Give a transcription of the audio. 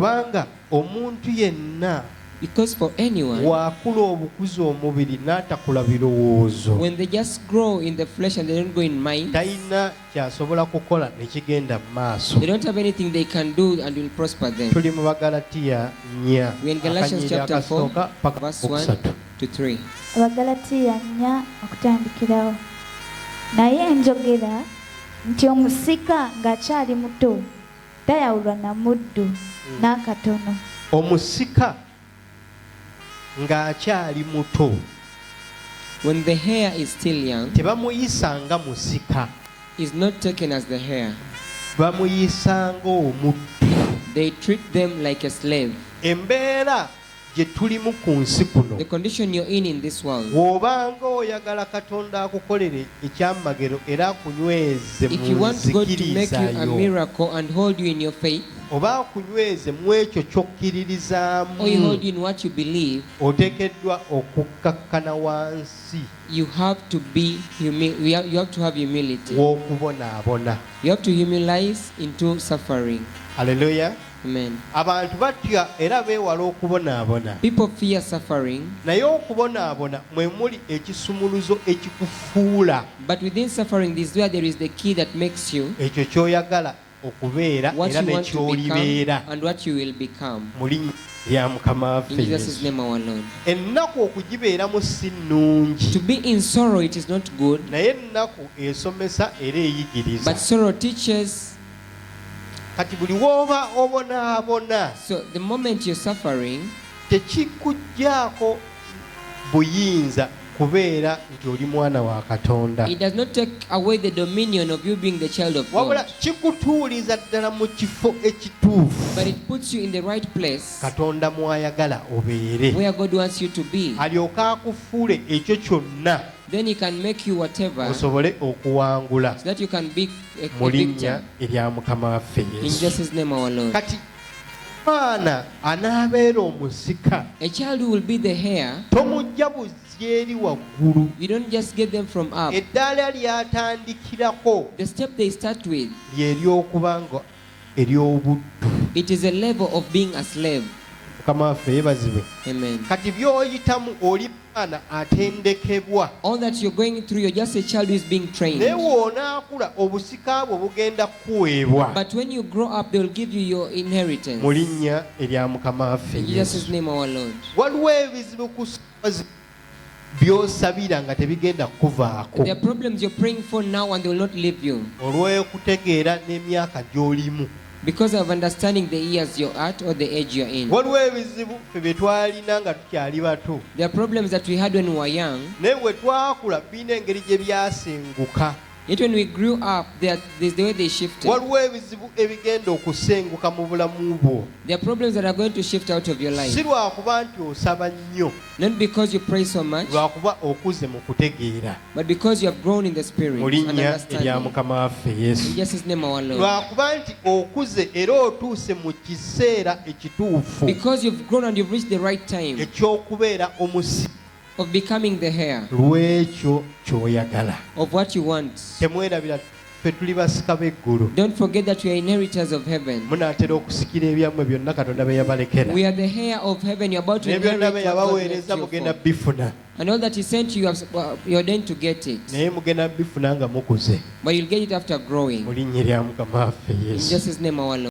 kubanga omuntu yenna Because for anyone, wakula obukuzi omubiri n'atakula birowoozo, when they just grow in the flesh and they don't go in mind, talina kyasobola kukola ne kigenda mu maaso. they don't have anything they can do and will prosper them. Tuli mu Bagalatiya 4 We're in Galatians chapter 4, verse 1 to 3. Abagalatiya 4 okutandikirawo. Naye njogera nti omusika ng'akyali muto tayawulwa na muddu n'akatono. Omusika ng'akyali muto, When the hair is still young, tebamuyisanga musika, is not taken as the hair. bamuyisanga omuddu. They treat them like a slave. Embeera gye tulimu ku nsi kuno, The condition you're in this world, bw'obanga oyagala Katonda akukolere ekyamagero era akunyweze if mu you want God to make you a nzikirizayo, miracle and hold you in your faith, oba akunyweze mu ekyo ky'okkiririzaamu, or he hold you in what you believe, oteekeddwa okukkakkana wansi you have to be you have to have humility. w'okubonaabona. You have to humilize into suffering. Haleluya. Amen. Abantu batya era beewala okubonaabona, People fear suffering, naye okubonaabona mwe muli ekisumuluzo ekikufuula but within suffering this is where there is the key that makes you ekyo ky'oyagala okubeera what era you want to n'ekyolibeera become and what you will become. mu linnya lya Mukama waffe In Jesus' Yesu. name our Lord. Ennaku okugibeeramu si nnungi, To be in sorrow it is not good, naye ennaku esomesa era eyigiriza. but sorrow teaches. Kati buli w'oba obonaabona So the moment you're suffering, tekikuggyako buyinza kubeera nti oli mwana wa Katonda, it does not take away the dominion of you being the child of wabula God, kikutuuliza ddala mu kifo ekituufu but it puts you in the right place Katonda mwayagala obeere, where God wants you to be. alyoke akufuule ekyo kyonna Then he can make you whatever osobole okuwangula so that you can be mu a linnya victor. erya Mukama waffe In Yesu. Jesus' name our Lord. Kati mwana anaabeera omusika, A child who will be the heir, tomujja buzzi eri waggulu, you don't just get them from up. eddaala ly'atandikirako The step they start with, lye ly'okuba nga ery'obuddu. it is a level of being a slave. Mukama waffe yeebazibwe. Amen. Kati by'oyitamu oli mwana atendekebwa, All that you're going through, you're just a child who is being trained. naye w'onaakula obusika bwo bugenda kuweebwa But when you grow up, they will give you your inheritance. mu linnya erya Mukama waffe In Jesus' Yesu. name our Lord. Waliwo ebizibu ku sozi by'osabira nga tebigenda kukuvaako There are problems you're praying for now and they will not leave you olw'okutegeera n'emyaka gy'olimu. because of understanding the years you're at or the age you're in. Waliwo ebizibu ffe bye twalina nga tukyali bato, There are problems that we had when we were young. naye bwe twakula birina engeri gye byasenguka. Yet when we grew up, there's the way they shifted. Waliwo ebizibu ebigenda okusenguka mu bulamu bwo, There are problems that are going to shift out of your life. si lwakuba nti osaba nnyo, Not because you pray so much, lwakuba okuze mu kutegeera but because you have grown in the spirit mu and linnya erya understanding. Mukama waffe In Yesu. Jesus' name our Lord. Lwakuba nti okuze era otuuse mu kiseera ekituufu Because you've grown and you've reached the right time eky'okubeera omusi of becoming the heir lw'ekyo ky'oyagala. of what you want. Temwerabira ffe tuli basika b'eggulu, Don't forget that we are inheritors of heaven. munaatera okusikira ebyammwe byonna Katonda bye yabalekera, We are the heir of heaven. You're about to ne byonna inherit bye what God left yabaweereza you mugenda for. bifuna, And all that He sent you, you're ordained to get it. naye mugenda bifuna nga mukuze But you'll get it after mu growing. linnya erya Mukama waffe In Yesu. Jesus' name our Lord.